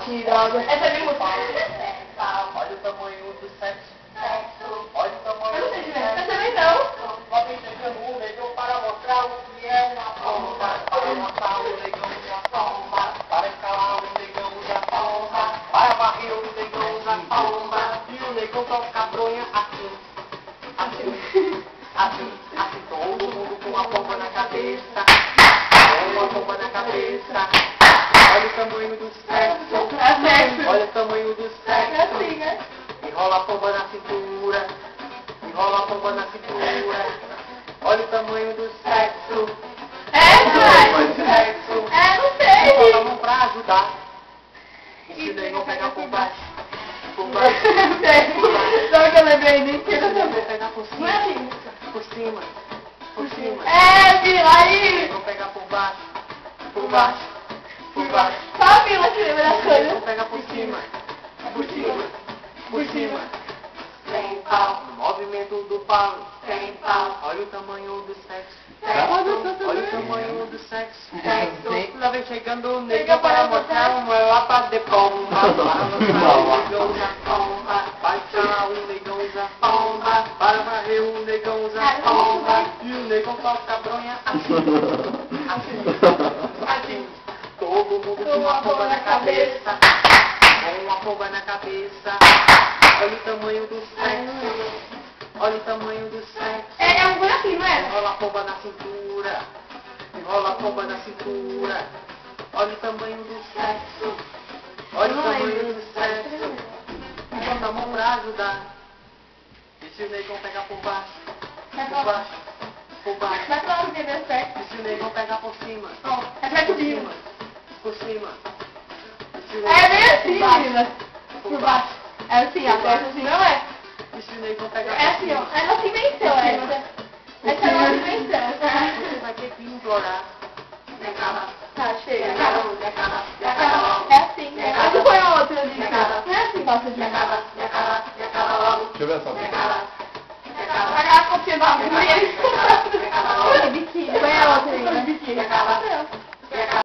Que droga. Essa é bem muito. Olha o tamanho do sexo. Olha o tamanho Eu não do sei de ver. sexo. Eu também não. Podem chegando um negão para mostrar o que é uma pomba. Para mostrar o negão da pomba. Para escalar o negão da pomba. Para varrer o negão da pomba. E o negão toca a bronha assim. Assim. Assim. Assim. Todo mundo com a pomba na cabeça. Com a pomba na cabeça. Olha o tamanho do sexo. É sexo. Olha o tamanho do É sexo. assim, né? Enrola a pomba na cintura. Enrola a pomba na cintura. Olha o tamanho do sexo. É, Olha o caralho. sexo. Não Enrola a sei. mão pra ajudar. E se negão pegar por baixo. Por Não baixo. sei. Só que eu lembrei nem que Se eu negão também. pegar por Não é cima. assim. Por cima. Por cima. É, filho, Se aí. negão pegar por baixo. Por baixo. Por baixo. Só a Vila se lembra das Se negão coisas. pegar por cima. Por cima. Por cima. Sem pau. Movimento do pau. Sem pau. Olha o tamanho do sexo. Sexo. Olha o tamanho do sexo. Sexo. Lá vem chegando o negão para mostrar uma lapa de pomba. Para mostrar o negão da pomba. Vai chamar o negão da pomba. Para varrer o negão da pomba. E o negão toca a bronha assim. Assim. Assim. Todo mundo com uma pomba na cabeça. Com uma pomba na cabeça. Olha o tamanho do sexo. Olha o tamanho do sexo. É um buraquinho, não é? Enrola a pomba na cintura. Enrola a pomba na cintura. Olha o tamanho do sexo. Olha o tamanho do sexo. Bota a mão pra ajudar. E se o negão pegar por baixo? Por baixo. Por baixo. Vai pra onde deu certo. E se o negão pegar por cima? É perto Por de cima. Por cima. E se o É negão bem pegar assim, por baixo? menina. Por baixo. É assim, aperta assim, não é? E se o negão pegar É por assim, cima? ó. É nossa invenção, essa. Essa é a nossa invenção. Você vai ter que implorar. Tá, chega. É assim. Mas tu põe a outra ali. Não é assim, gosta de Deixa eu ver essa. Agora confirma a mulher. Biquíni. Põe a outra aí. Biquíni.